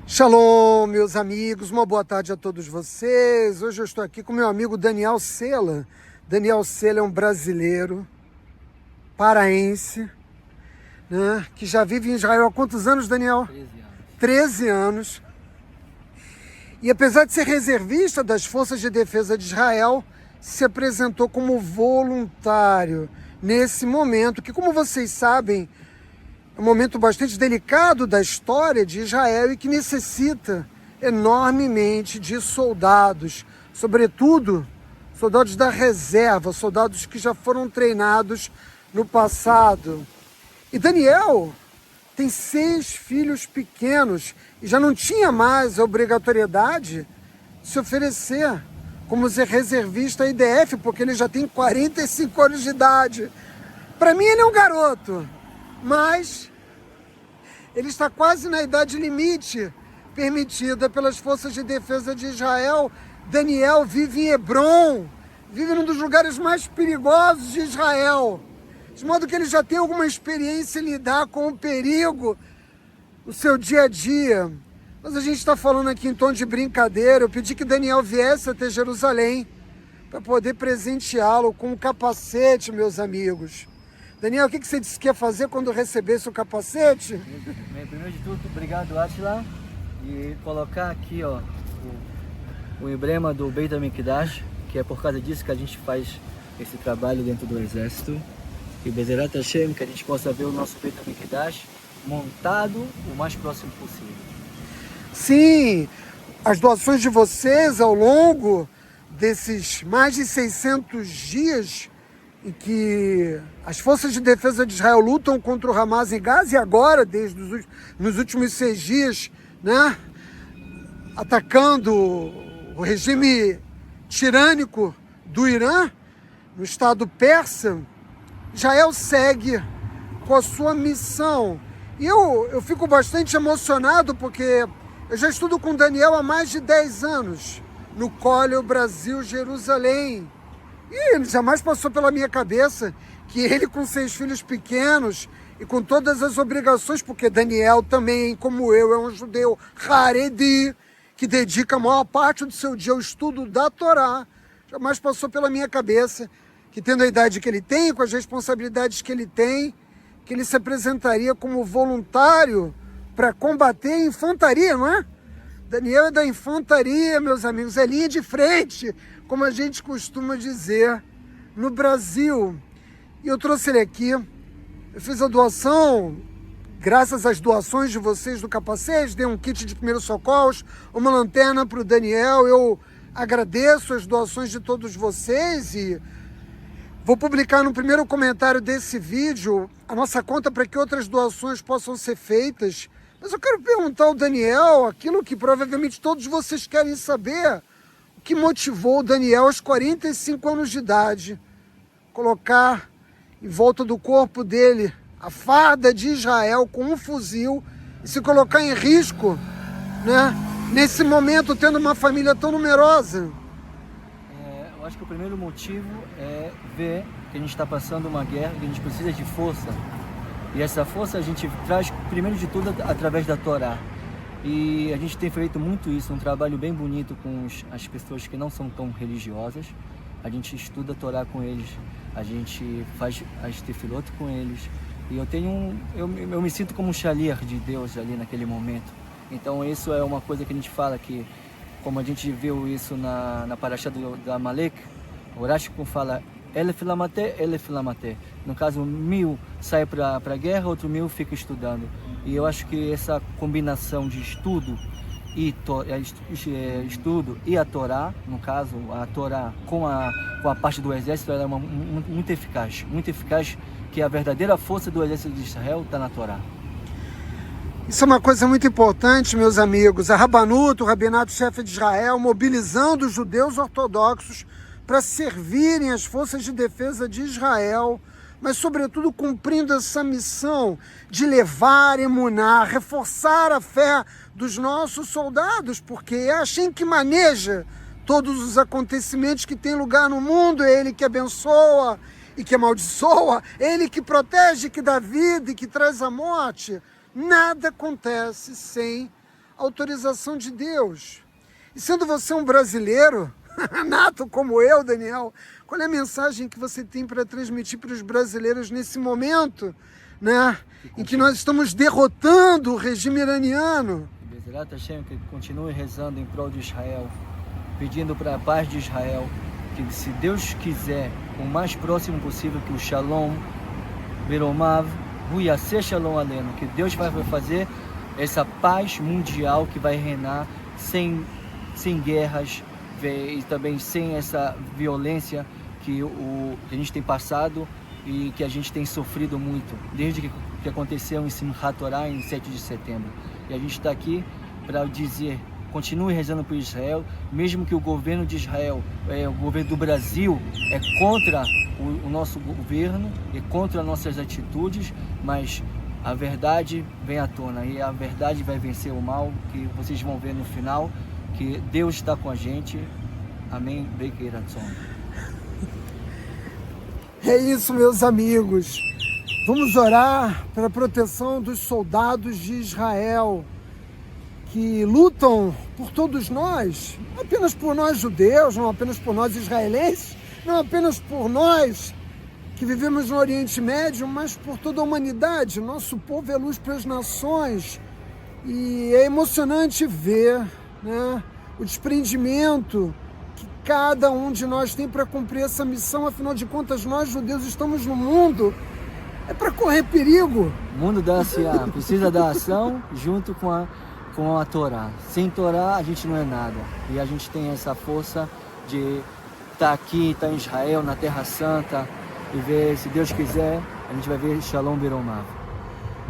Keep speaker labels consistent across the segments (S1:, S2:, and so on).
S1: Shalom, meus amigos, uma boa tarde a todos vocês. Hoje eu estou aqui com meu amigo Daniel Sela. Daniel Sela é um brasileiro, paraense, né, que já vive em Israel há quantos anos, Daniel?
S2: 13 anos.
S1: 13 anos. E apesar de ser reservista das Forças de Defesa de Israel, se apresentou como voluntário nesse momento, que, como vocês sabem, é um momento bastante delicado da história de Israel e que necessita enormemente de soldados, sobretudo soldados da reserva, soldados que já foram treinados no passado. E Daniel tem 6 filhos pequenos e já não tinha mais a obrigatoriedade de se oferecer como ser reservista IDF, porque ele já tem 45 anos de idade. Para mim ele é um garoto, mas ele está quase na idade limite permitida pelas Forças de Defesa de Israel. Daniel vive em Hebron, vive num dos lugares mais perigosos de Israel, de modo que ele já tem alguma experiência em lidar com o perigo no seu dia a dia. Mas a gente está falando aqui em tom de brincadeira. Eu pedi que Daniel viesse até Jerusalém para poder presenteá-lo com um capacete, meus amigos. Daniel, o que você disse que ia fazer quando recebesse o capacete?
S2: Primeiro de tudo, obrigado, Atila. E colocar aqui, ó, o emblema do Beit HaMikdash, que é por causa disso que a gente faz esse trabalho dentro do Exército. E Bezerat Hashem, que a gente possa ver o nosso Beit HaMikdash montado o mais próximo possível.
S1: Sim, as doações de vocês ao longo desses mais de 600 dias em que as Forças de Defesa de Israel lutam contra o Hamas em Gaza, e agora, nos últimos 6 dias, né, atacando o regime tirânico do Irã, no estado persa, Israel segue com a sua missão. E eu fico bastante emocionado porque eu já estudo com Daniel há mais de 10 anos, no College Brasil Jerusalém. E jamais passou pela minha cabeça que ele, com 6 filhos pequenos e com todas as obrigações, porque Daniel também, como eu, é um judeu Haredi, que dedica a maior parte do seu dia ao estudo da Torá, jamais passou pela minha cabeça que, tendo a idade que ele tem, com as responsabilidades que ele tem, que ele se apresentaria como voluntário para combater a infantaria, não é? Daniel é da infantaria, meus amigos, é linha de frente, como a gente costuma dizer no Brasil. E eu trouxe ele aqui, eu fiz a doação, graças às doações de vocês do capacete, dei um kit de primeiros socorros, uma lanterna para o Daniel. Eu agradeço as doações de todos vocês e vou publicar no primeiro comentário desse vídeo a nossa conta para que outras doações possam ser feitas. Mas eu quero perguntar ao Daniel aquilo que provavelmente todos vocês querem saber. O que motivou o Daniel, aos 45 anos de idade, colocar em volta do corpo dele a farda de Israel com um fuzil e se colocar em risco, né, nesse momento, tendo uma família tão numerosa?
S2: Eu acho que o primeiro motivo é ver que a gente está passando uma guerra, que a gente precisa de força. E essa força a gente traz, primeiro de tudo, através da Torá. E a gente tem feito muito isso, um trabalho bem bonito com as pessoas que não são tão religiosas. A gente estuda a Torá com eles, a gente faz as tefilot com eles. E eu me sinto como um shaliach de Deus ali naquele momento. Então isso é uma coisa que a gente fala que, como a gente viu isso na Parashá da Amalek, o Rashi fala Elef Lamate. No caso, 1000 sai para a guerra, outro 1000 fica estudando. E eu acho que essa combinação de estudo e a Torá, no caso, a Torá com a parte do exército, ela é muito eficaz, que a verdadeira força do exército de Israel está na Torá.
S1: Isso é uma coisa muito importante, meus amigos. A Rabanut, o Rabinato-chefe de Israel, mobilizando os judeus ortodoxos para servirem as forças de defesa de Israel, mas sobretudo cumprindo essa missão de levar, emunar, reforçar a fé dos nossos soldados, porque é Hashem que maneja todos os acontecimentos que têm lugar no mundo, é Ele que abençoa e que amaldiçoa, é Ele que protege, que dá vida e que traz a morte. Nada acontece sem autorização de Deus. E sendo você um brasileiro, nato como eu, Daniel, qual é a mensagem que você tem para transmitir para os brasileiros nesse momento, né, em que nós estamos derrotando o regime iraniano?
S2: Bezerra Hashem, que continue rezando em prol de Israel, pedindo para a paz de Israel, que se Deus quiser, o mais próximo possível, que o Shalom Beromav, Huyaseh Shalom Aleno, que Deus vai fazer essa paz mundial que vai reinar sem guerras e também sem essa violência que a gente tem passado e que a gente tem sofrido muito, desde que aconteceu em Simchat Torah em 7 de setembro. E a gente está aqui para dizer, continue rezando por Israel, mesmo que o governo de Israel, o governo do Brasil, é contra o nosso governo, é contra nossas atitudes, mas a verdade vem à tona e a verdade vai vencer o mal, que vocês vão ver no final, que Deus está com a gente. Amém.
S1: É isso, meus amigos. Vamos orar pela proteção dos soldados de Israel, que lutam por todos nós, não apenas por nós judeus, não apenas por nós israelenses, não apenas por nós que vivemos no Oriente Médio, mas por toda a humanidade. Nosso povo é luz para as nações e é emocionante ver, né, o desprendimento que cada um de nós tem para cumprir essa missão. Afinal de contas, nós judeus estamos no mundo para correr perigo.
S2: O mundo precisa da ação junto com a Torá. Sem Torá a gente não é nada. E a gente tem essa força de estar aqui, estar em Israel, na Terra Santa, e ver, se Deus quiser, a gente vai ver Shalom Beromav.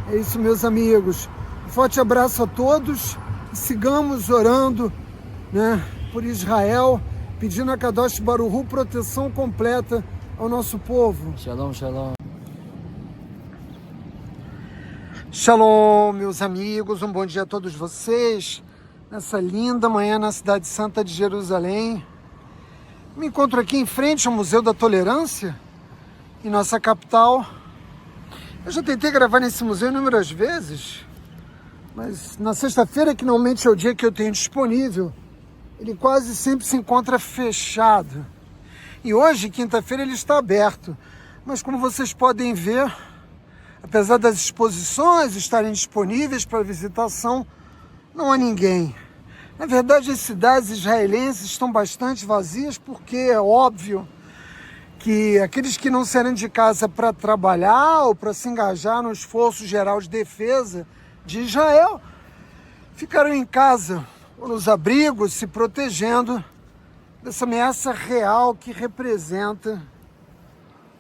S1: É isso, meus amigos. Um forte abraço a todos e sigamos orando, né, por Israel, pedindo a Kadosh Baruch Hu proteção completa ao nosso povo.
S2: Shalom, shalom.
S1: Shalom, meus amigos, um bom dia a todos vocês, nessa linda manhã na cidade santa de Jerusalém. Me encontro aqui em frente ao Museu da Tolerância, em nossa capital. Eu já tentei gravar nesse museu inúmeras vezes, mas na sexta-feira, que normalmente é o dia que eu tenho disponível, ele quase sempre se encontra fechado. E hoje, quinta-feira, ele está aberto. Mas como vocês podem ver, apesar das exposições estarem disponíveis para visitação, não há ninguém. Na verdade, as cidades israelenses estão bastante vazias, porque é óbvio que aqueles que não saíram de casa para trabalhar ou para se engajar no esforço geral de defesa de Israel, ficaram em casa ou nos abrigos, se protegendo dessa ameaça real que representa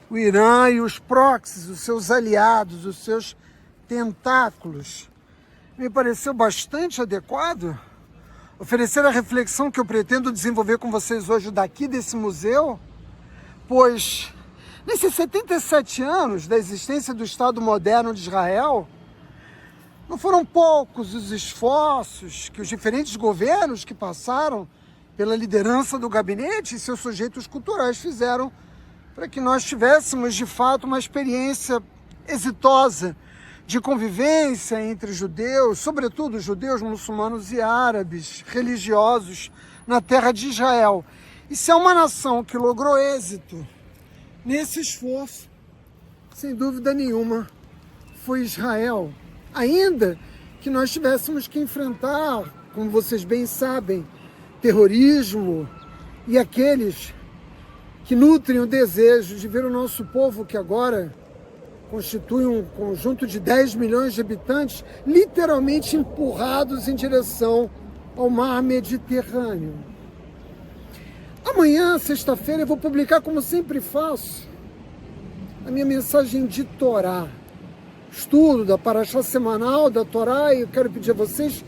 S1: o Irã e os proxies, os seus aliados, os seus tentáculos. Me pareceu bastante adequado oferecer a reflexão que eu pretendo desenvolver com vocês hoje daqui desse museu, pois nesses 77 anos da existência do Estado moderno de Israel, não foram poucos os esforços que os diferentes governos que passaram pela liderança do gabinete e seus sujeitos culturais fizeram para que nós tivéssemos, de fato, uma experiência exitosa de convivência entre judeus, sobretudo judeus, muçulmanos e árabes, religiosos, na terra de Israel. E se é uma nação que logrou êxito nesse esforço, sem dúvida nenhuma, foi Israel. Ainda que nós tivéssemos que enfrentar, como vocês bem sabem, terrorismo e aqueles que nutrem o desejo de ver o nosso povo, que agora constitui um conjunto de 10 milhões de habitantes, literalmente empurrados em direção ao mar Mediterrâneo. Amanhã, sexta-feira, eu vou publicar, como sempre faço, a minha mensagem de Torá, estudo da Parashá semanal da Torá, e eu quero pedir a vocês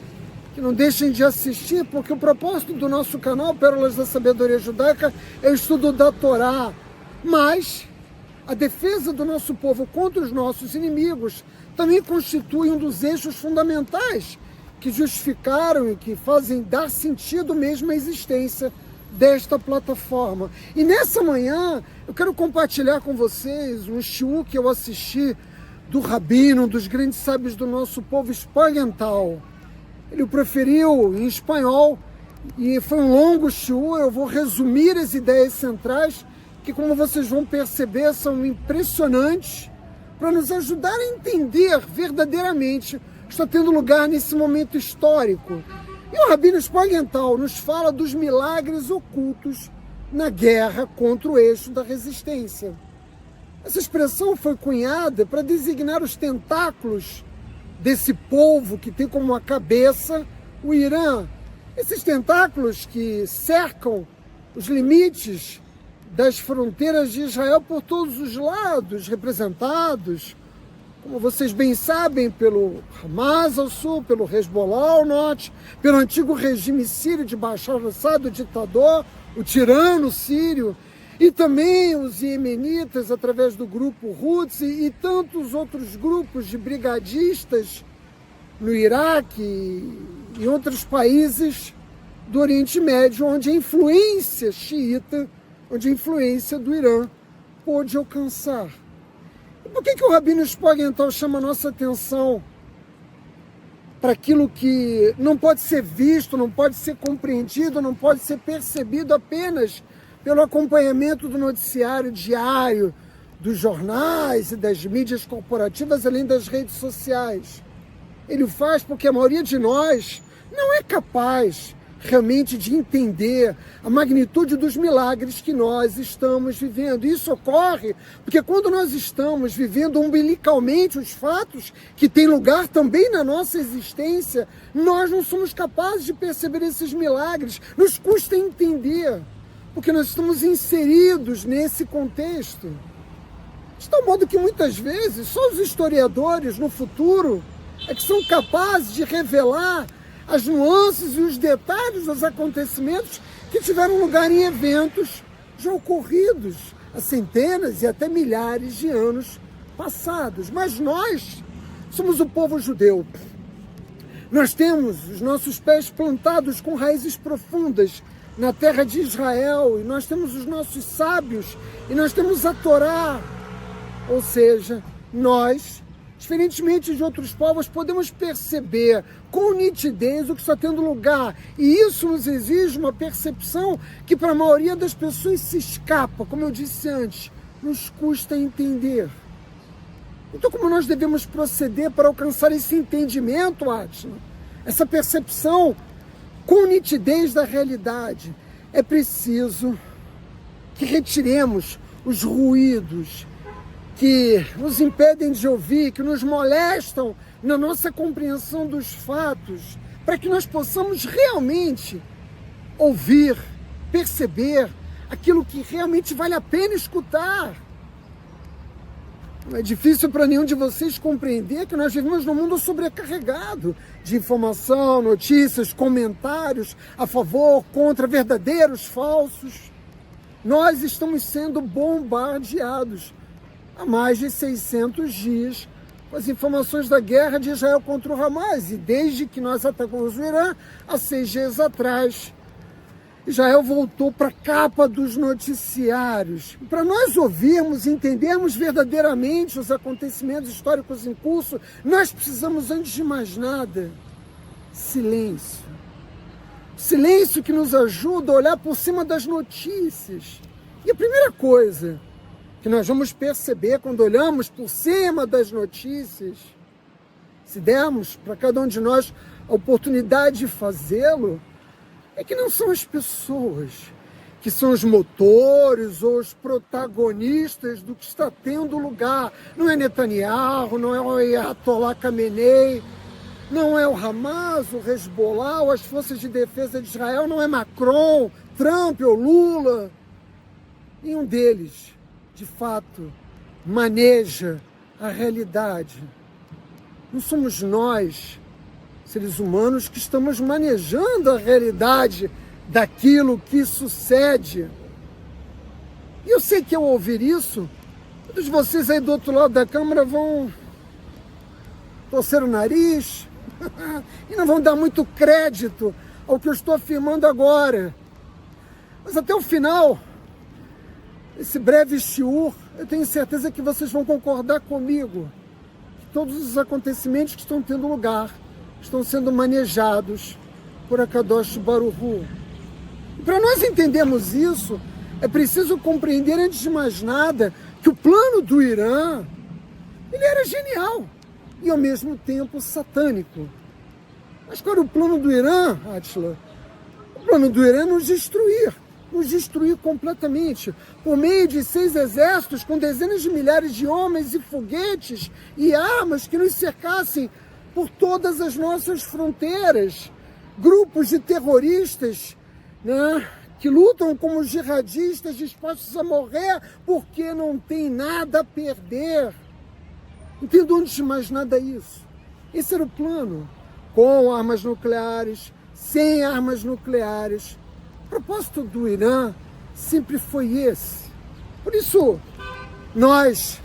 S1: que não deixem de assistir, porque o propósito do nosso canal, Pérolas da Sabedoria Judaica, é o estudo da Torá, mas a defesa do nosso povo contra os nossos inimigos também constitui um dos eixos fundamentais que justificaram e que fazem dar sentido mesmo à existência desta plataforma. E nessa manhã eu quero compartilhar com vocês um shiur que eu assisti do rabino, um dos grandes sábios do nosso povo, Spalhental. Ele o proferiu em espanhol e foi um longo shiur. Eu vou resumir as ideias centrais que, como vocês vão perceber, são impressionantes para nos ajudar a entender verdadeiramente o que está tendo lugar nesse momento histórico. E o Rabino Spiegelnthal nos fala dos milagres ocultos na guerra contra o eixo da resistência. Essa expressão foi cunhada para designar os tentáculos desse povo que tem como uma cabeça o Irã. Esses tentáculos que cercam os limites das fronteiras de Israel por todos os lados, representados, como vocês bem sabem, pelo Hamas ao sul, pelo Hezbollah ao norte, pelo antigo regime sírio de Bashar al-Assad, o ditador, o tirano sírio, e também os iemenitas através do grupo Houthi e tantos outros grupos de brigadistas no Iraque e em outros países do Oriente Médio, onde a influência xiita, onde a influência do Irã pôde alcançar. E por que o Rabino Spiegelnthal chama a nossa atenção para aquilo que não pode ser visto, não pode ser compreendido, não pode ser percebido apenas pelo acompanhamento do noticiário diário, dos jornais e das mídias corporativas, além das redes sociais? Ele o faz porque a maioria de nós não é capaz realmente de entender a magnitude dos milagres que nós estamos vivendo. Isso ocorre porque quando nós estamos vivendo umbilicalmente os fatos que têm lugar também na nossa existência, nós não somos capazes de perceber esses milagres, nos custa entender, porque nós estamos inseridos nesse contexto. De tal modo que muitas vezes só os historiadores no futuro é que são capazes de revelar as nuances e os detalhes dos acontecimentos que tiveram lugar em eventos já ocorridos há centenas e até milhares de anos passados. Mas nós somos o povo judeu. Nós temos os nossos pés plantados com raízes profundas na terra de Israel, e nós temos os nossos sábios, e nós temos a Torá. Ou seja, nós, diferentemente de outros povos, podemos perceber com nitidez o que está tendo lugar. E isso nos exige uma percepção que para a maioria das pessoas se escapa, como eu disse antes, nos custa entender. Então, como nós devemos proceder para alcançar esse entendimento, Atila? Essa percepção com nitidez da realidade? É preciso que retiremos os ruídos que nos impedem de ouvir, que nos molestam na nossa compreensão dos fatos, para que nós possamos realmente ouvir, perceber aquilo que realmente vale a pena escutar. Não é difícil para nenhum de vocês compreender que nós vivemos num mundo sobrecarregado de informação, notícias, comentários a favor, contra, verdadeiros, falsos. Nós estamos sendo bombardeados há mais de 600 dias com as informações da guerra de Israel contra o Hamas. E desde que nós atacamos o Irã, há 6 dias atrás, Israel voltou para a capa dos noticiários. Para nós ouvirmos e entendermos verdadeiramente os acontecimentos históricos em curso, nós precisamos, antes de mais nada, silêncio. Silêncio que nos ajuda a olhar por cima das notícias. E a primeira coisa que nós vamos perceber quando olhamos por cima das notícias, se dermos para cada um de nós a oportunidade de fazê-lo, é que não são as pessoas que são os motores ou os protagonistas do que está tendo lugar. Não é Netanyahu, não é o Ayatollah Khamenei, não é o Hamas, o Hezbollah ou as forças de defesa de Israel, não é Macron, Trump ou Lula. Nenhum deles, de fato, maneja a realidade. Não somos nós, seres humanos, que estamos manejando a realidade daquilo que sucede. E eu sei que ao ouvir isso, todos vocês aí do outro lado da câmera vão torcer o nariz e não vão dar muito crédito ao que eu estou afirmando agora. Mas até o final, esse breve shiur, eu tenho certeza que vocês vão concordar comigo que todos os acontecimentos que estão tendo lugar estão sendo manejados por Akadosh Baruch Hu. Para nós entendermos isso, é preciso compreender, antes de mais nada, que o plano do Irã, ele era genial e, ao mesmo tempo, satânico. Mas qual era o plano do Irã, Átila? O plano do Irã é nos destruir completamente, por meio de 6 exércitos com dezenas de milhares de homens e foguetes e armas que nos cercassem por todas as nossas fronteiras, grupos de terroristas, né, que lutam como jihadistas dispostos a morrer porque não tem nada a perder. Entendo antes de mais nada isso. Esse era o plano, com armas nucleares, sem armas nucleares. O propósito do Irã sempre foi esse. Por isso, nós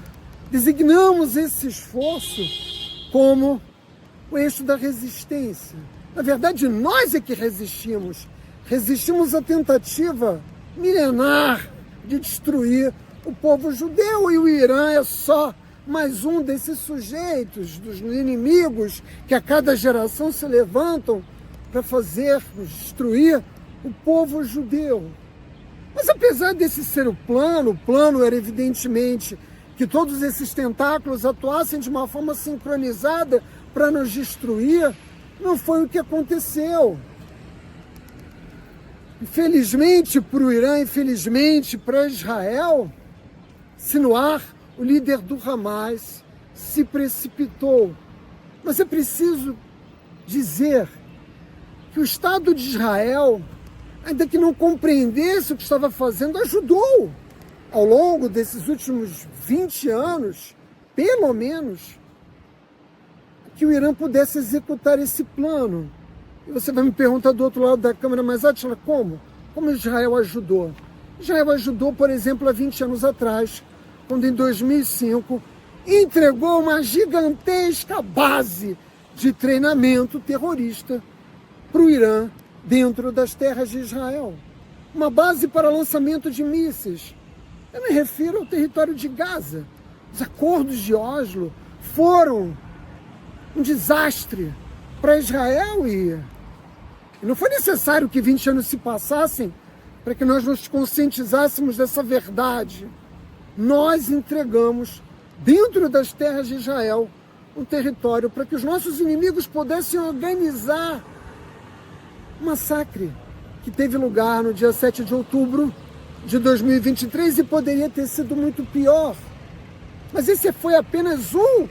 S1: designamos esse esforço como o eixo da resistência. Na verdade, nós é que resistimos. Resistimos à tentativa milenar de destruir o povo judeu, e o Irã é só mais um desses sujeitos, dos inimigos que a cada geração se levantam para fazer destruir o povo judeu. Mas apesar desse ser o plano era evidentemente que todos esses tentáculos atuassem de uma forma sincronizada para nos destruir. Não foi o que aconteceu. Infelizmente para o Irã, infelizmente para Israel, Sinuar, o líder do Hamas, se precipitou. Mas é preciso dizer que o Estado de Israel, ainda que não compreendesse o que estava fazendo, ajudou ao longo desses últimos 20 anos, pelo menos, que o Irã pudesse executar esse plano. E você vai me perguntar do outro lado da câmera, mas Átila, como? Como Israel ajudou? Israel ajudou, por exemplo, há 20 anos atrás, quando em 2005 entregou uma gigantesca base de treinamento terrorista para o Irã dentro das terras de Israel. Uma base para lançamento de mísseis. Eu me refiro ao território de Gaza. Os acordos de Oslo foram um desastre para Israel e não foi necessário que 20 anos se passassem para que nós nos conscientizássemos dessa verdade. Nós entregamos dentro das terras de Israel um território para que os nossos inimigos pudessem organizar um massacre que teve lugar no dia 7 de outubro de 2023 e poderia ter sido muito pior. Mas esse foi apenas um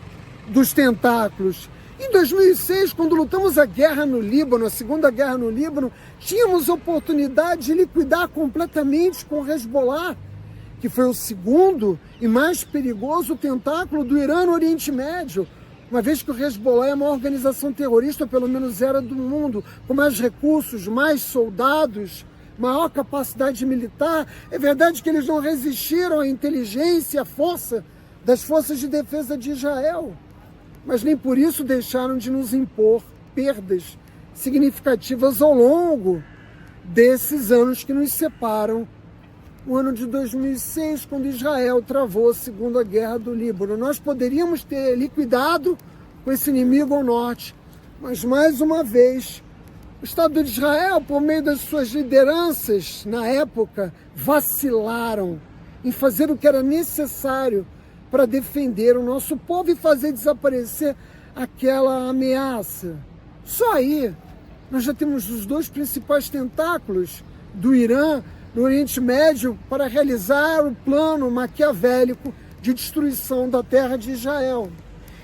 S1: dos tentáculos. Em 2006, quando lutamos a guerra no Líbano, a segunda guerra no Líbano, tínhamos a oportunidade de liquidar completamente com o Hezbollah, que foi o segundo e mais perigoso tentáculo do Irã no Oriente Médio, uma vez que o Hezbollah é a maior organização terrorista, pelo menos era do mundo, com mais recursos, mais soldados, maior capacidade militar. É verdade que eles não resistiram à inteligência e à força das forças de defesa de Israel, mas nem por isso deixaram de nos impor perdas significativas ao longo desses anos que nos separam. O ano de 2006, quando Israel travou a Segunda Guerra do Líbano. Nós poderíamos ter liquidado com esse inimigo ao norte, mas mais uma vez, o Estado de Israel, por meio das suas lideranças, na época, vacilaram em fazer o que era necessário para defender o nosso povo e fazer desaparecer aquela ameaça. Só aí nós já temos os 2 principais tentáculos do Irã no Oriente Médio para realizar o plano maquiavélico de destruição da terra de Israel.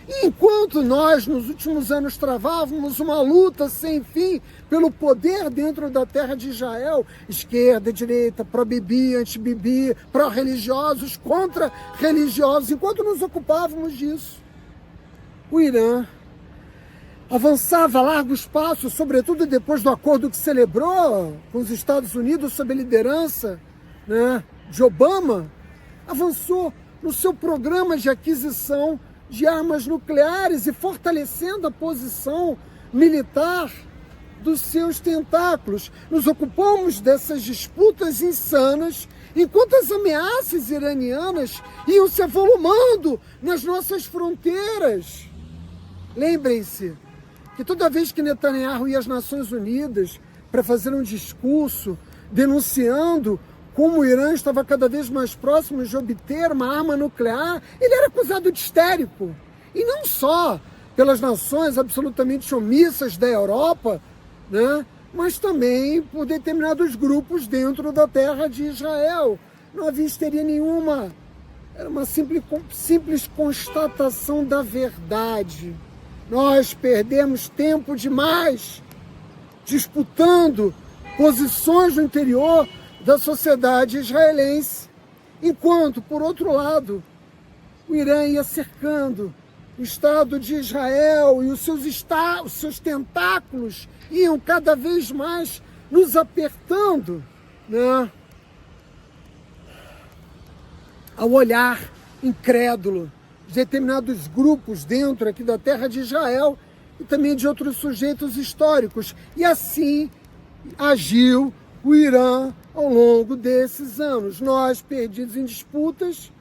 S1: E enquanto nós, nos últimos anos, travávamos uma luta sem fim pelo poder dentro da terra de Israel, esquerda, direita, pró-Bibi, anti-Bibi, pró-religiosos, contra-religiosos, enquanto nos ocupávamos disso, o Irã avançava a largos passos, sobretudo depois do acordo que celebrou com os Estados Unidos sob a liderança, né, de Obama, avançou no seu programa de aquisição de armas nucleares e fortalecendo a posição militar dos seus tentáculos. Nos ocupamos dessas disputas insanas, enquanto as ameaças iranianas iam se avolumando nas nossas fronteiras. Lembrem-se que toda vez que Netanyahu ia às Nações Unidas para fazer um discurso denunciando como o Irã estava cada vez mais próximo de obter uma arma nuclear, ele era acusado de histérico. E não só pelas nações absolutamente omissas da Europa, né, mas também por determinados grupos dentro da terra de Israel. Não havia histeria nenhuma. Era uma simples constatação da verdade. Nós perdemos tempo demais disputando posições no interior da sociedade israelense, enquanto, por outro lado, o Irã ia cercando o Estado de Israel e os seus tentáculos iam cada vez mais nos apertando, né? Ao olhar incrédulo de determinados grupos dentro aqui da terra de Israel e também de outros sujeitos históricos. E assim agiu o Irã ao longo desses anos. Nós perdidos em disputas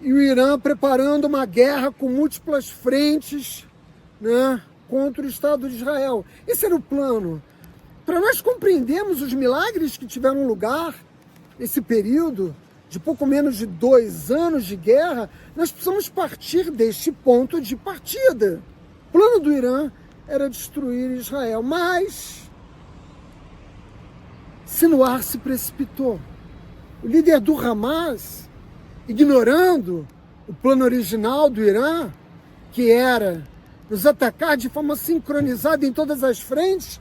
S1: e o Irã preparando uma guerra com múltiplas frentes, né, contra o Estado de Israel. Esse era o plano. Para nós compreendermos os milagres que tiveram lugar nesse período de pouco menos de 2 anos de guerra, nós precisamos partir deste ponto de partida. O plano do Irã era destruir Israel, mas Sinuar se precipitou. O líder do Hamas, ignorando o plano original do Irã, que era nos atacar de forma sincronizada em todas as frentes,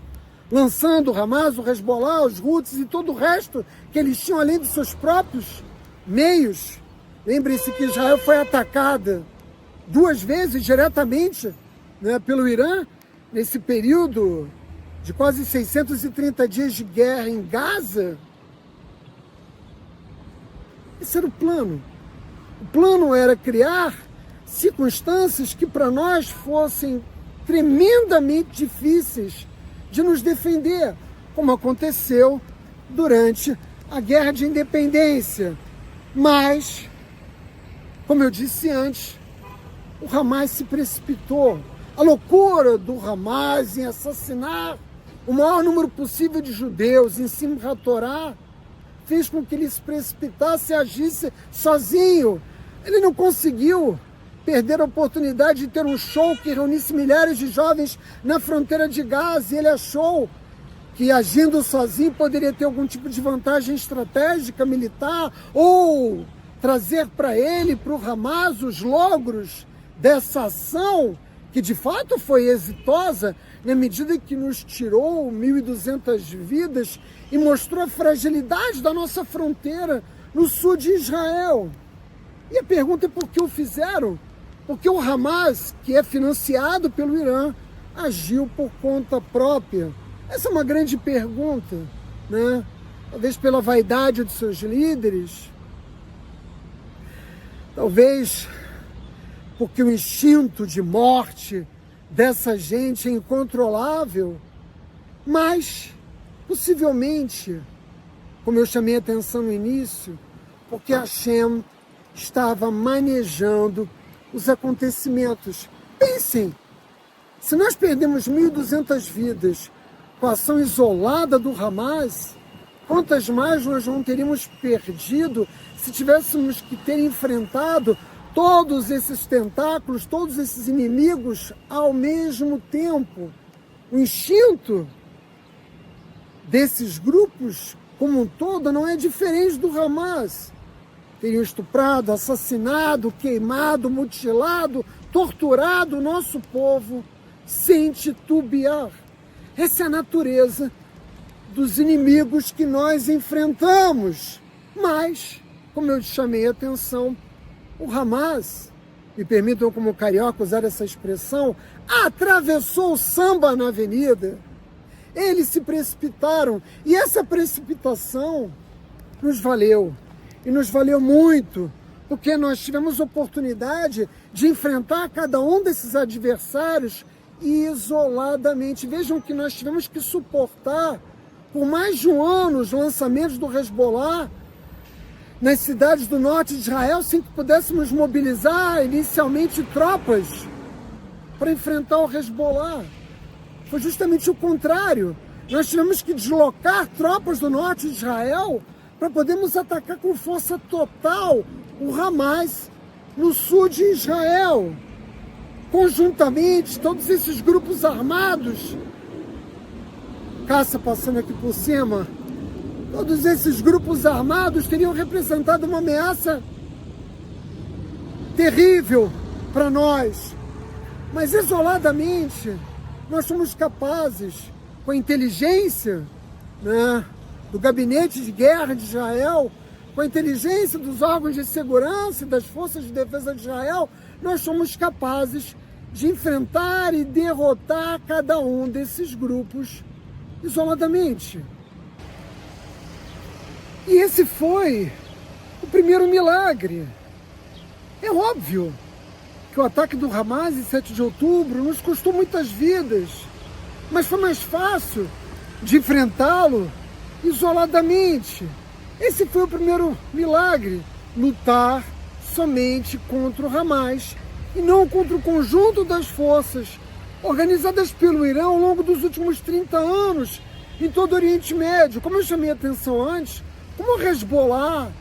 S1: lançando o Hamas, o Hezbollah, os Houthis e todo o resto que eles tinham além dos seus próprios meios. Lembrem-se que Israel foi atacada 2 vezes diretamente, né, pelo Irã, nesse período de quase 630 dias de guerra em Gaza. Esse era o plano. O plano era criar circunstâncias que para nós fossem tremendamente difíceis de nos defender, como aconteceu durante a Guerra de Independência. Mas, como eu disse antes, o Hamas se precipitou. A loucura do Hamas em assassinar o maior número possível de judeus em Simchat Torah fez com que ele se precipitasse e agisse sozinho. Ele não conseguiu perder a oportunidade de ter um show que reunisse milhares de jovens na fronteira de Gaza, e ele achou que agindo sozinho poderia ter algum tipo de vantagem estratégica, militar, ou trazer para ele, para o Hamas, os logros dessa ação, que de fato foi exitosa, na medida que nos tirou 1.200 vidas e mostrou a fragilidade da nossa fronteira no sul de Israel. E a pergunta é por que o fizeram? Porque o Hamas, que é financiado pelo Irã, agiu por conta própria. Essa é uma grande pergunta, né? Talvez pela vaidade de seus líderes, talvez porque o instinto de morte dessa gente é incontrolável, mas possivelmente, como eu chamei a atenção no início, porque Hashem estava manejando os acontecimentos. Pensem, se nós perdemos 1.200 vidas com a ação isolada do Hamas, quantas mais nós não teríamos perdido se tivéssemos que ter enfrentado todos esses tentáculos, todos esses inimigos ao mesmo tempo? O instinto desses grupos como um todo não é diferente do Hamas. Teriam estuprado, assassinado, queimado, mutilado, torturado o nosso povo sem titubear. Essa é a natureza dos inimigos que nós enfrentamos. Mas, como eu chamei a atenção, o Hamas, me permitam como carioca usar essa expressão, atravessou o samba na avenida. Eles se precipitaram e essa precipitação nos valeu. E nos valeu muito, porque nós tivemos oportunidade de enfrentar cada um desses adversários isoladamente. Vejam que nós tivemos que suportar por mais de 1 ano os lançamentos do Hezbollah nas cidades do norte de Israel sem que pudéssemos mobilizar inicialmente tropas para enfrentar o Hezbollah. Foi justamente o contrário. Nós tivemos que deslocar tropas do norte de Israel para podermos atacar com força total o Hamas no sul de Israel. Conjuntamente, todos esses grupos armados, caça passando aqui por cima, todos esses grupos armados teriam representado uma ameaça terrível para nós. Mas isoladamente, nós somos capazes, com a inteligência, né, do gabinete de guerra de Israel, com a inteligência dos órgãos de segurança e das forças de defesa de Israel, nós somos capazes de enfrentar e derrotar cada um desses grupos isoladamente. E esse foi o primeiro milagre. É óbvio que o ataque do Hamas em 7 de outubro nos custou muitas vidas, mas foi mais fácil de enfrentá-lo isoladamente. Esse foi o primeiro milagre, lutar somente contra o Hamas e não contra o conjunto das forças organizadas pelo Irã ao longo dos últimos 30 anos em todo o Oriente Médio. Como eu chamei a atenção antes, como o Hezbollah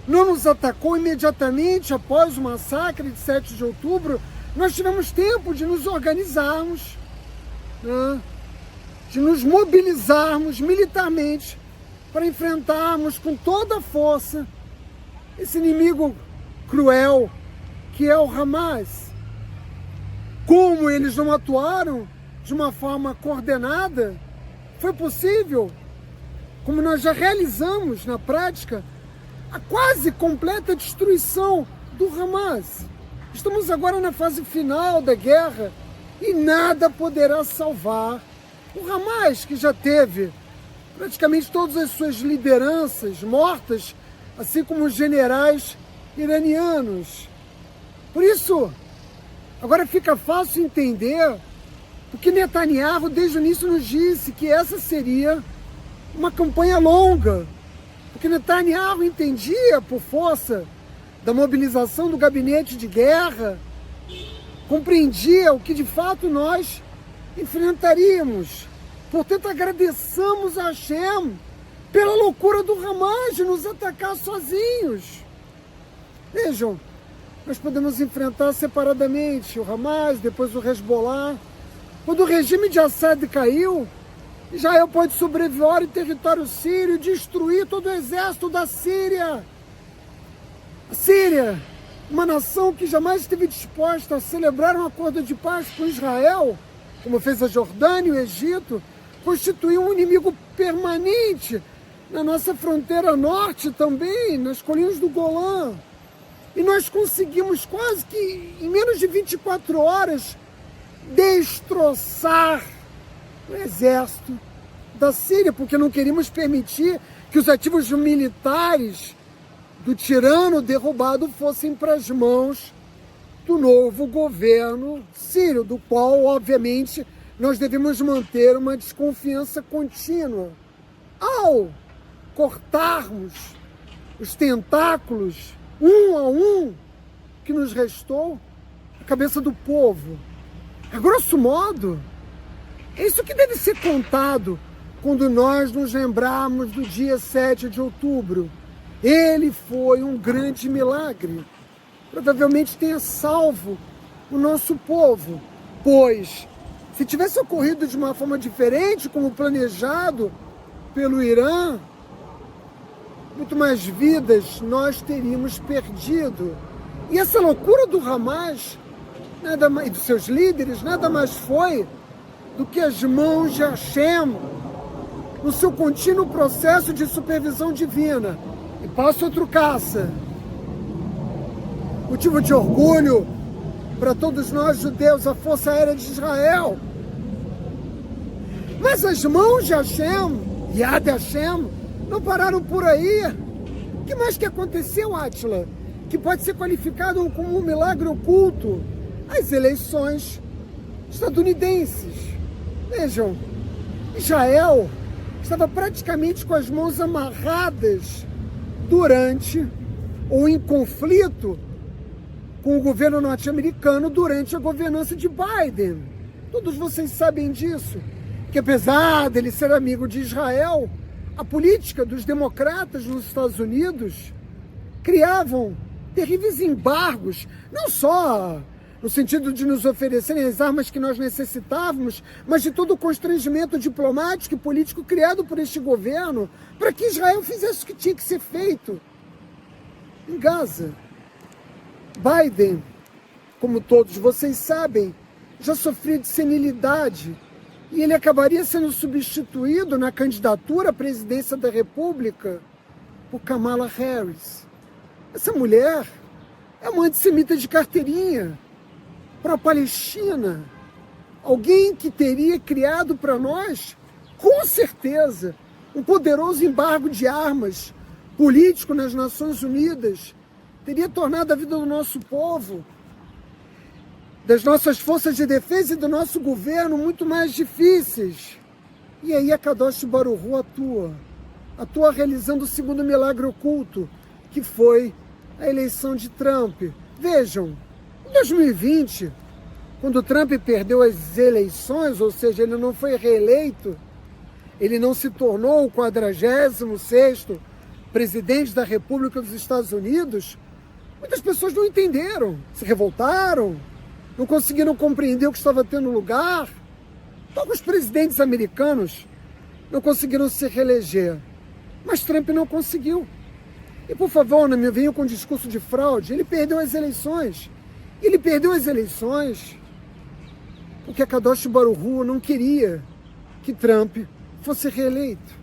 S1: não nos atacou imediatamente após o massacre de 7 de outubro, nós tivemos tempo de nos organizarmos, né, de nos mobilizarmos militarmente para enfrentarmos com toda a força esse inimigo cruel que é o Hamas. Como eles não atuaram de uma forma coordenada, foi possível, como nós já realizamos na prática, a quase completa destruição do Hamas. Estamos agora na fase final da guerra e nada poderá salvar o Hamas, que já teve praticamente todas as suas lideranças mortas, assim como os generais iranianos. Por isso, agora fica fácil entender porque Netanyahu desde o início nos disse que essa seria uma campanha longa, porque Netanyahu entendia, por força da mobilização do gabinete de guerra, compreendia o que de fato nós enfrentaríamos. Portanto, agradeçamos a Hashem pela loucura do Hamas de nos atacar sozinhos. Vejam, nós podemos enfrentar separadamente o Hamas, depois o Hezbollah. Quando o regime de Assad caiu, Israel pode sobrevoar em território sírio e destruir todo o exército da Síria. A Síria, uma nação que jamais esteve disposta a celebrar um acordo de paz com Israel, como fez a Jordânia e o Egito, constituiu um inimigo permanente na nossa fronteira norte também, nas colinas do Golã. E nós conseguimos quase que, em menos de 24 horas, destroçar o exército da Síria, porque não queríamos permitir que os ativos militares do tirano derrubado fossem para as mãos do novo governo sírio, do qual, obviamente, nós devemos manter uma desconfiança contínua. Ao cortarmos os tentáculos, um a um, que nos restou, a cabeça do povo, a grosso modo, é isso que deve ser contado quando nós nos lembrarmos do dia 7 de outubro. Ele foi um grande milagre. Provavelmente tenha salvo o nosso povo, pois se tivesse ocorrido de uma forma diferente, como planejado pelo Irã, muito mais vidas nós teríamos perdido. E essa loucura do Hamas e dos seus líderes nada mais foi do que as mãos de Hashem no seu contínuo processo de supervisão divina. E passo outro caça. Motivo de orgulho para todos nós judeus, a Força Aérea de Israel. Mas as mãos de Hashem, Yad Hashem, não pararam por aí. O que mais que aconteceu, Átila? Que pode ser qualificado como um milagre oculto? As eleições estadunidenses. Vejam, Israel estava praticamente com as mãos amarradas durante ou em conflito com o governo norte-americano durante a governança de Biden. Todos vocês sabem disso, que apesar dele ser amigo de Israel, a política dos democratas nos Estados Unidos criavam terríveis embargos, não só no sentido de nos oferecerem as armas que nós necessitávamos, mas de todo o constrangimento diplomático e político criado por este governo para que Israel fizesse o que tinha que ser feito em Gaza. Biden, como todos vocês sabem, já sofria de senilidade e ele acabaria sendo substituído na candidatura à presidência da República por Kamala Harris. Essa mulher é uma antissemita de carteirinha, pró-Palestina, alguém que teria criado para nós, com certeza, um poderoso embargo de armas político nas Nações Unidas, teria tornado a vida do nosso povo, das nossas forças de defesa e do nosso governo muito mais difíceis. E aí a Kadosh Baruch Hu atua realizando o segundo milagre oculto, que foi a eleição de Trump. Vejam, em 2020, quando Trump perdeu as eleições, ou seja, ele não foi reeleito, ele não se tornou o 46º presidente da República dos Estados Unidos, muitas pessoas não entenderam, se revoltaram, não conseguiram compreender o que estava tendo lugar. Poucos presidentes americanos não conseguiram se reeleger, mas Trump não conseguiu. E por favor, não me venham com discurso de fraude, ele perdeu as eleições. Ele perdeu as eleições porque a Kadosh Baruch Hu não queria que Trump fosse reeleito.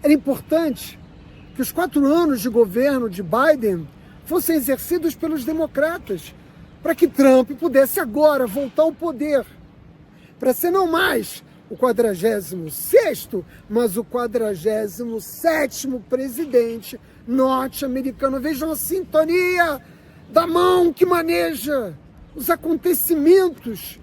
S1: Era importante que os 4 anos de governo de Biden fossem exercidos pelos democratas, para que Trump pudesse agora voltar ao poder, para ser não mais o 46º, mas o 47º presidente norte-americano. Vejam a sintonia da mão que maneja os acontecimentos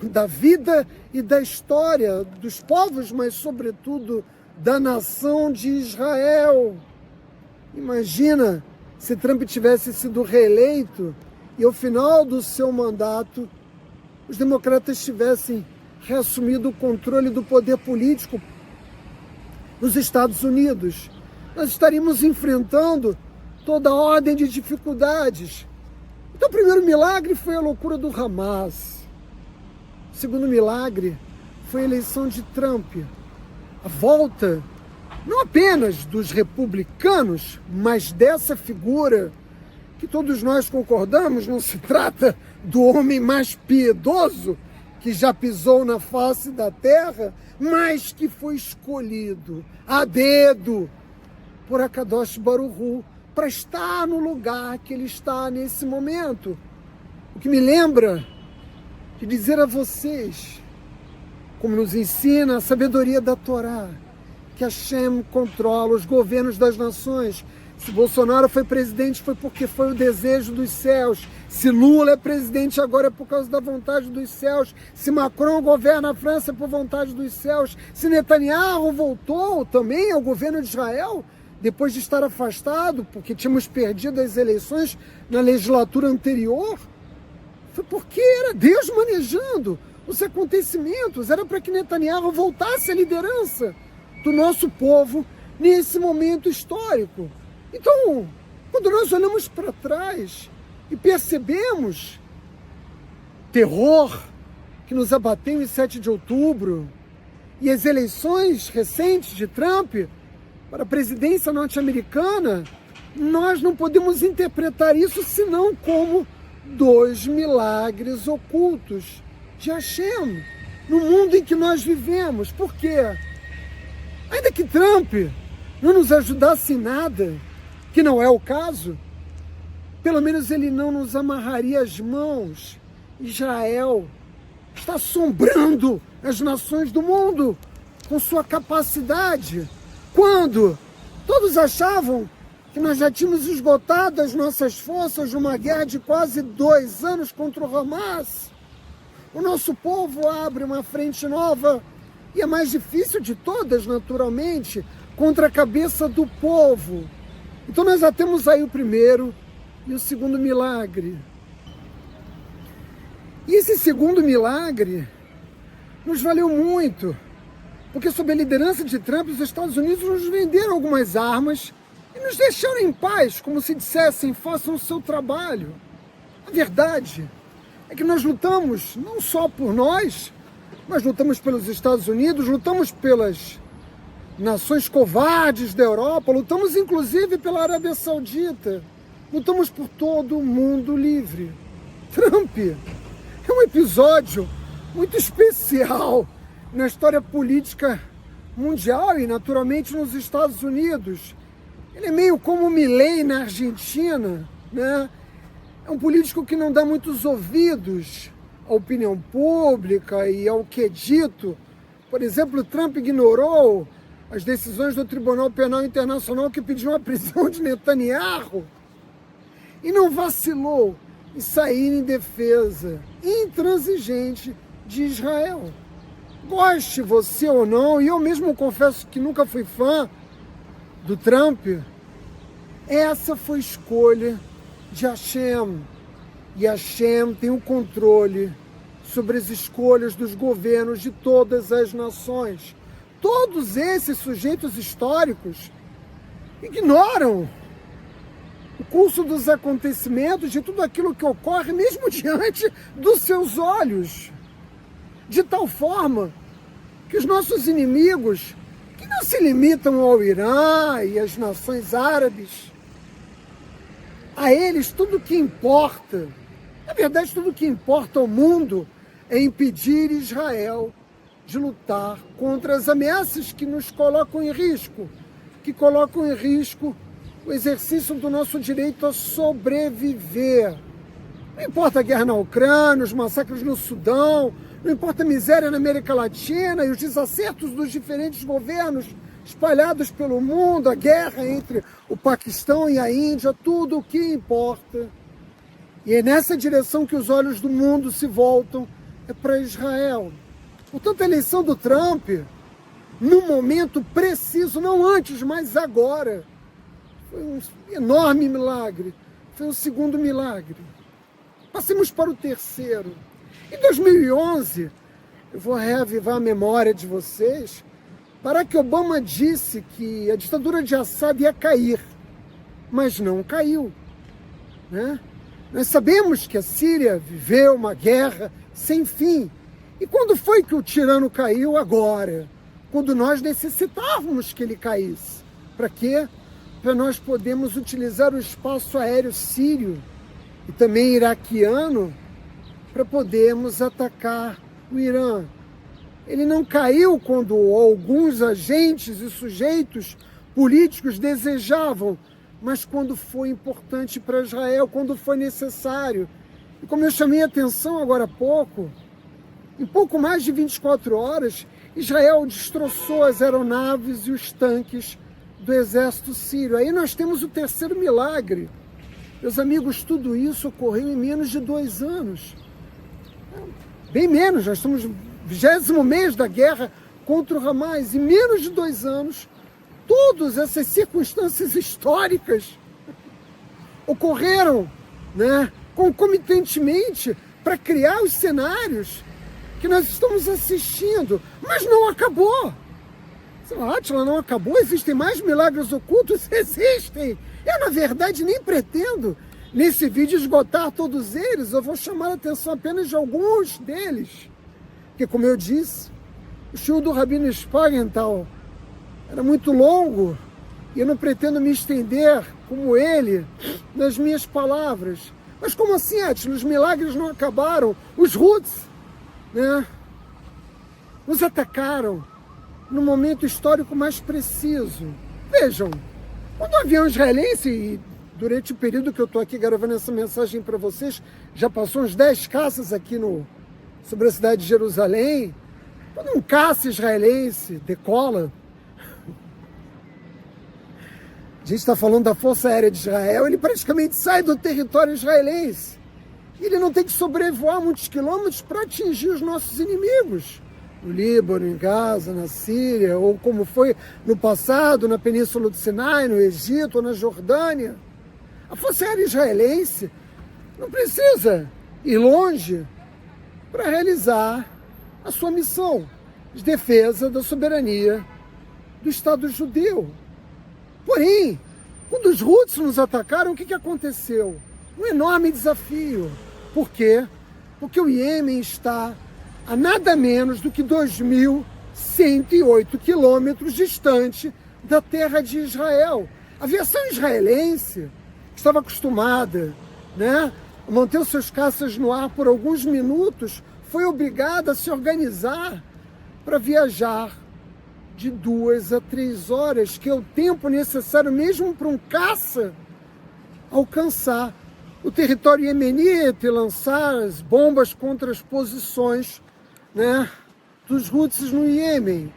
S1: da vida e da história dos povos, mas sobretudo da nação de Israel. Imagina se Trump tivesse sido reeleito e ao final do seu mandato os democratas tivessem reassumido o controle do poder político nos Estados Unidos. Nós estaríamos enfrentando toda a ordem de dificuldades. Então o primeiro milagre foi a loucura do Hamas. O segundo milagre foi a eleição de Trump. A volta não apenas dos republicanos, mas dessa figura que todos nós concordamos, não se trata do homem mais piedoso que já pisou na face da terra, mas que foi escolhido a dedo por Akadosh Baruch Hu para estar no lugar que ele está nesse momento. O que me lembra de dizer a vocês, como nos ensina a sabedoria da Torá, que Hashem controla os governos das nações. Se Bolsonaro foi presidente foi porque foi o desejo dos céus. Se Lula é presidente agora é por causa da vontade dos céus. Se Macron governa a França é por vontade dos céus. Se Netanyahu voltou também ao governo de Israel, depois de estar afastado, porque tínhamos perdido as eleições na legislatura anterior, foi porque era Deus manejando os acontecimentos. Era para que Netanyahu voltasse à liderança do nosso povo nesse momento histórico. Então, quando nós olhamos para trás e percebemos terror que nos abateu em 7 de outubro e as eleições recentes de Trump para a presidência norte-americana, nós não podemos interpretar isso senão como 2 milagres ocultos de Hashem no mundo em que nós vivemos. Por quê? Ainda que Trump não nos ajudasse em nada, que não é o caso, pelo menos ele não nos amarraria as mãos. Israel está assombrando as nações do mundo com sua capacidade. Quando todos achavam que nós já tínhamos esgotado as nossas forças numa guerra de quase 2 anos contra o Hamas, o nosso povo abre uma frente nova, e a mais difícil de todas, naturalmente, contra a cabeça do povo. Então nós já temos aí o primeiro e o segundo milagre. E esse segundo milagre nos valeu muito, porque sob a liderança de Trump, os Estados Unidos nos venderam algumas armas e nos deixaram em paz, como se dissessem, façam o seu trabalho. A verdade é que nós lutamos não só por nós, mas lutamos pelos Estados Unidos, lutamos pelas nações covardes da Europa, lutamos inclusive pela Arábia Saudita, lutamos por todo o mundo livre. Trump é um episódio muito especial na história política mundial e naturalmente nos Estados Unidos. Ele é meio como o Milei na Argentina, né? É um político que não dá muitos ouvidos à opinião pública e ao que é dito. Por exemplo, Trump ignorou as decisões do Tribunal Penal Internacional que pediu a prisão de Netanyahu e não vacilou em sair em defesa intransigente de Israel. Goste você ou não, e eu mesmo confesso que nunca fui fã do Trump, essa foi escolha de Hashem. E Hashem tem o controle sobre as escolhas dos governos de todas as nações. Todos esses sujeitos históricos ignoram o curso dos acontecimentos, de tudo aquilo que ocorre, mesmo diante dos seus olhos. De tal forma que os nossos inimigos, que não se limitam ao Irã e às nações árabes, a eles tudo que importa, na verdade tudo que importa ao mundo é impedir Israel de lutar contra as ameaças que nos colocam em risco, que colocam em risco o exercício do nosso direito a sobreviver. Não importa a guerra na Ucrânia, os massacres no Sudão, não importa a miséria na América Latina e os desacertos dos diferentes governos espalhados pelo mundo, a guerra entre o Paquistão e a Índia, tudo o que importa. E é nessa direção que os olhos do mundo se voltam, é para Israel. Portanto, a eleição do Trump, num momento preciso, não antes, mas agora, foi um enorme milagre, foi um segundo milagre. Passemos para o terceiro. Em 2011, eu vou reavivar a memória de vocês, Barack Obama disse que a ditadura de Assad ia cair, mas não caiu, né? Nós sabemos que a Síria viveu uma guerra sem fim. E quando foi que o tirano caiu? Agora, quando nós necessitávamos que ele caísse. Para quê? Para nós podermos utilizar o espaço aéreo sírio e também iraquiano para podermos atacar o Irã. Ele não caiu quando alguns agentes e sujeitos políticos desejavam, mas quando foi importante para Israel, quando foi necessário. E como eu chamei a atenção agora há pouco, em pouco mais de 24 horas, Israel destroçou as aeronaves e os tanques do exército sírio. Aí nós temos o terceiro milagre. Meus amigos, tudo isso ocorreu em menos de 2 anos. Bem menos, nós estamos no 20º mês da guerra contra o Hamas. Em menos de 2 anos, todas essas circunstâncias históricas ocorreram, né, concomitantemente para criar os cenários que nós estamos assistindo. Mas não acabou. Átila, não acabou? Existem mais milagres ocultos? Existem! Eu, na verdade, nem pretendo, nesse vídeo, esgotar todos eles. Eu vou chamar a atenção apenas de alguns deles. Porque, como eu disse, o show do Rabino Spagenthal era muito longo e eu não pretendo me estender, como ele, nas minhas palavras. Mas como assim, Átila? Os milagres não acabaram. Os Houthis, né, nos atacaram no momento histórico mais preciso. Vejam, quando o avião israelense, e durante o período que eu estou aqui gravando essa mensagem para vocês, já passou uns 10 caças aqui sobre a cidade de Jerusalém, quando um caça israelense decola, a gente está falando da Força Aérea de Israel, ele praticamente sai do território israelense. E ele não tem que sobrevoar muitos quilômetros para atingir os nossos inimigos. No Líbano, em Gaza, na Síria, ou como foi no passado, na Península do Sinai, no Egito ou na Jordânia. A Força Aérea israelense não precisa ir longe para realizar a sua missão de defesa da soberania do Estado judeu. Porém, quando os Houthis nos atacaram, o que aconteceu? Um enorme desafio. Por quê? Porque o Iêmen está a nada menos do que 2.108 quilômetros distante da terra de Israel. A aviação israelense estava acostumada, a manter os seus caças no ar por alguns minutos, foi obrigada a se organizar para viajar de 2 a 3 horas, que é o tempo necessário mesmo para um caça alcançar o território iemenita e lançar as bombas contra as posições dos Houthis no Iêmen.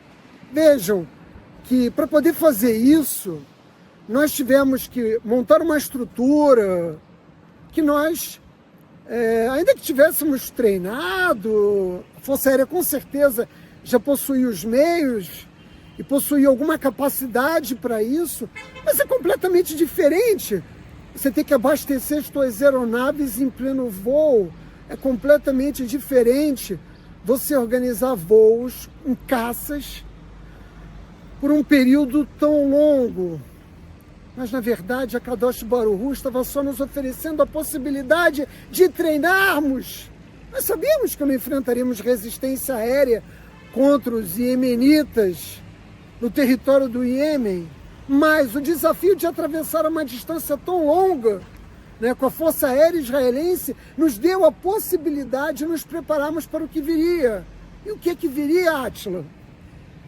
S1: Vejam que para poder fazer isso, nós tivemos que montar uma estrutura que nós, ainda que tivéssemos treinado, a Força Aérea com certeza já possuía os meios e possuía alguma capacidade para isso, mas é completamente diferente. Você tem que abastecer as suas aeronaves em pleno voo. É completamente diferente você organizar voos em caças por um período tão longo. Mas, na verdade, a Kadosh Baruch estava só nos oferecendo a possibilidade de treinarmos. Nós sabíamos que não enfrentaríamos resistência aérea contra os iemenitas no território do Iêmen, mas o desafio de atravessar uma distância tão longa, com a Força Aérea Israelense, nos deu a possibilidade de nos prepararmos para o que viria. E o que viria, Átila?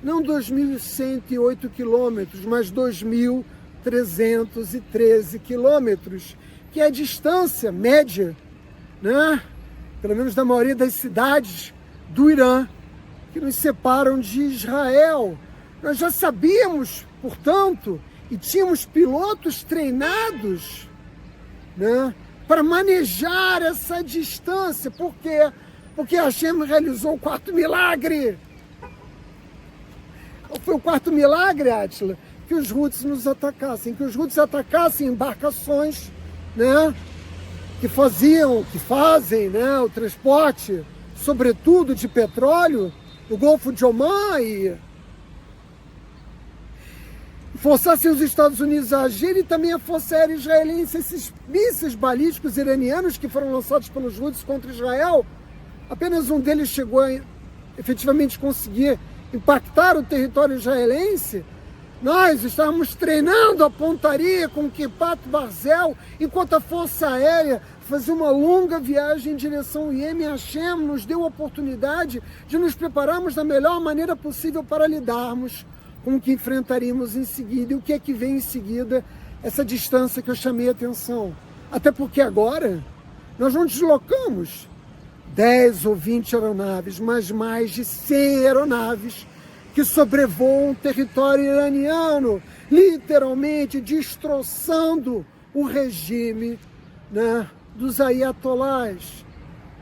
S1: Não 2.108 quilômetros, mas 2.313 quilômetros, que é a distância média, pelo menos da maioria das cidades do Irã, que nos separam de Israel. Nós já sabíamos, portanto, e tínhamos pilotos treinados para manejar essa distância. Por quê? Porque Hashem realizou o quarto milagre. Qual foi o quarto milagre, Átila? Que os Houthis nos atacassem, que os Houthis atacassem embarcações que fazem o transporte, sobretudo de petróleo, no Golfo de Omã, e forçassem os Estados Unidos a agir, e também a Força Aérea Israelense. Esses mísseis balísticos iranianos que foram lançados pelos Houthis contra Israel, apenas um deles chegou a efetivamente conseguir impactar o território israelense. Nós estávamos treinando a pontaria com Kipat Barzel, enquanto a Força Aérea fazia uma longa viagem em direção ao Iêmen. Hashem nos deu a oportunidade de nos prepararmos da melhor maneira possível para lidarmos com o que enfrentaríamos em seguida. E o que é que vem em seguida? Essa distância que eu chamei a atenção. Até porque agora nós não deslocamos 10 ou 20 aeronaves, mas mais de 100 aeronaves que sobrevoam o território iraniano, literalmente destroçando o regime dos ayatolás.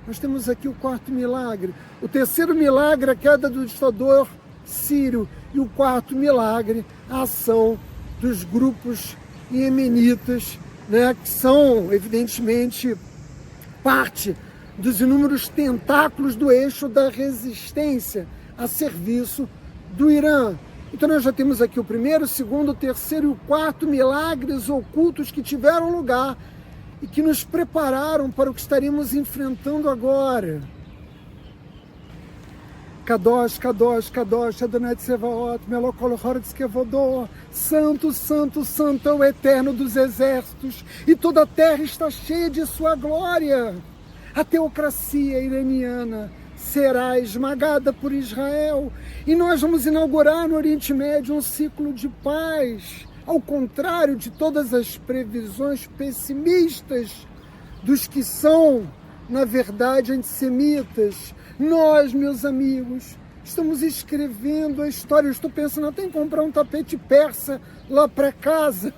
S1: Nós temos aqui o quarto milagre. O terceiro milagre, a queda do ditador sírio. E o quarto milagre, a ação dos grupos iemenitas, que são, evidentemente, parte dos inúmeros tentáculos do eixo da resistência a serviço do Irã. Então nós já temos aqui o primeiro, o segundo, o terceiro e o quarto milagres ocultos que tiveram lugar e que nos prepararam para o que estaríamos enfrentando agora. Kadosh, Kadosh, Kadosh, Adonai Tsevaot, Melokol Horetz Kevodó, Santo, Santo, Santo é o Eterno dos Exércitos, e toda a terra está cheia de sua glória. A teocracia iraniana será esmagada por Israel, e nós vamos inaugurar no Oriente Médio um ciclo de paz, ao contrário de todas as previsões pessimistas dos que são, na verdade, antissemitas. Nós, meus amigos, estamos escrevendo a história. Eu estou pensando até em comprar um tapete persa lá para casa,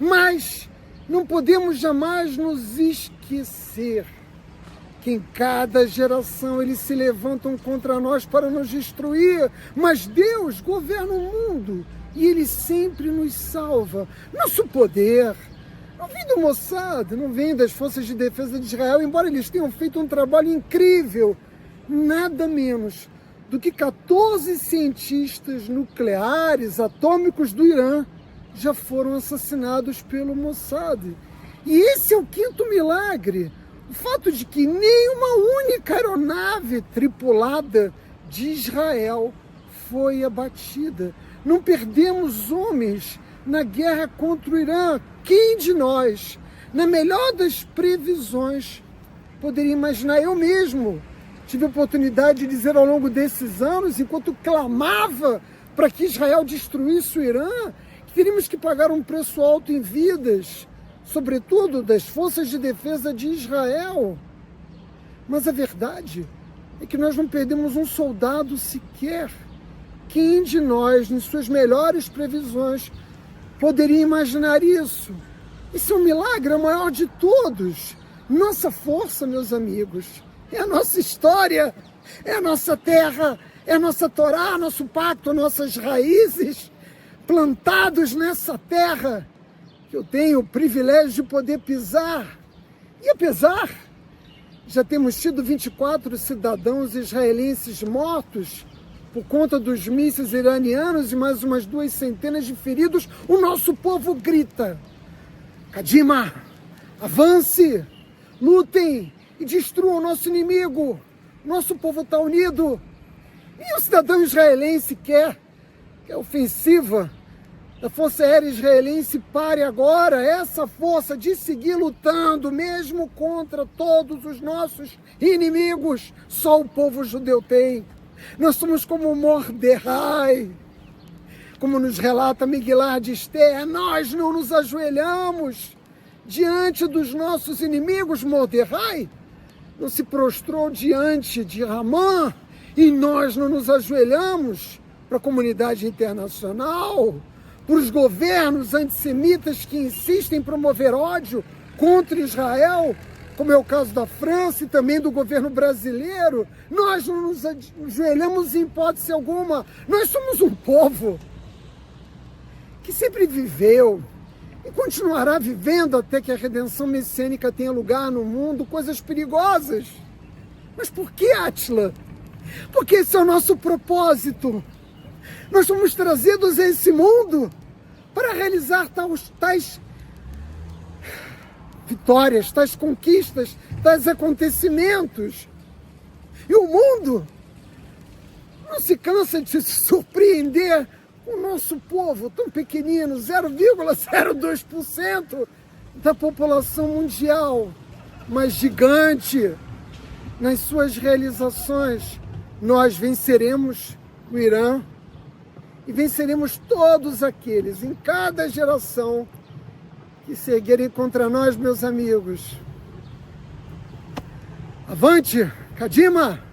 S1: mas não podemos jamais nos esquecer que em cada geração eles se levantam contra nós para nos destruir, mas Deus governa o mundo e Ele sempre nos salva. Nosso poder não vem do Mossad, não vem das Forças de Defesa de Israel, embora eles tenham feito um trabalho incrível nada menos do que 14 cientistas nucleares atômicos do Irã já foram assassinados pelo Mossad. E esse é o quinto milagre. O fato de que nenhuma única aeronave tripulada de Israel foi abatida. Não perdemos homens na guerra contra o Irã. Quem de nós, na melhor das previsões, poderia imaginar? Eu mesmo tive a oportunidade de dizer ao longo desses anos, enquanto clamava para que Israel destruísse o Irã, que teríamos que pagar um preço alto em vidas, sobretudo das forças de defesa de Israel. Mas a verdade é que nós não perdemos um soldado sequer. Quem de nós, em suas melhores previsões, poderia imaginar isso? Isso é um milagre, é o maior de todos. Nossa força, meus amigos, é a nossa história, é a nossa terra, é a nossa Torá, nosso pacto, nossas raízes, plantados nessa terra que eu tenho o privilégio de poder pisar. E apesar, já temos tido 24 cidadãos israelenses mortos por conta dos mísseis iranianos e mais umas 200 de feridos, o nosso povo grita: Kadima, avance, lutem e destruam o nosso inimigo. Nosso povo está unido. E o cidadão israelense quer que a ofensiva da Força Aérea Israelense pare agora. Essa força de seguir lutando, mesmo contra todos os nossos inimigos, só o povo judeu tem. Nós somos como Mordecai, como nos relata Miglar de Esther. Nós não nos ajoelhamos diante dos nossos inimigos. Mordecai não se prostrou diante de Ramã, e nós não nos ajoelhamos para a comunidade internacional, para os governos antissemitas que insistem em promover ódio contra Israel, como é o caso da França e também do governo brasileiro. Nós não nos ajoelhamos em hipótese alguma. Nós somos um povo que sempre viveu e continuará vivendo até que a redenção messiânica tenha lugar no mundo, coisas perigosas. Mas por que, Átila? Porque esse é o nosso propósito. Nós somos trazidos a esse mundo para realizar tais vitórias, tais conquistas, tais acontecimentos. E o mundo não se cansa de se surpreender com o nosso povo tão pequenino, 0,02% da população mundial, mas gigante nas suas realizações. Nós venceremos o Irã e venceremos todos aqueles em cada geração que se erguerem contra nós, meus amigos. Avante, Kadima!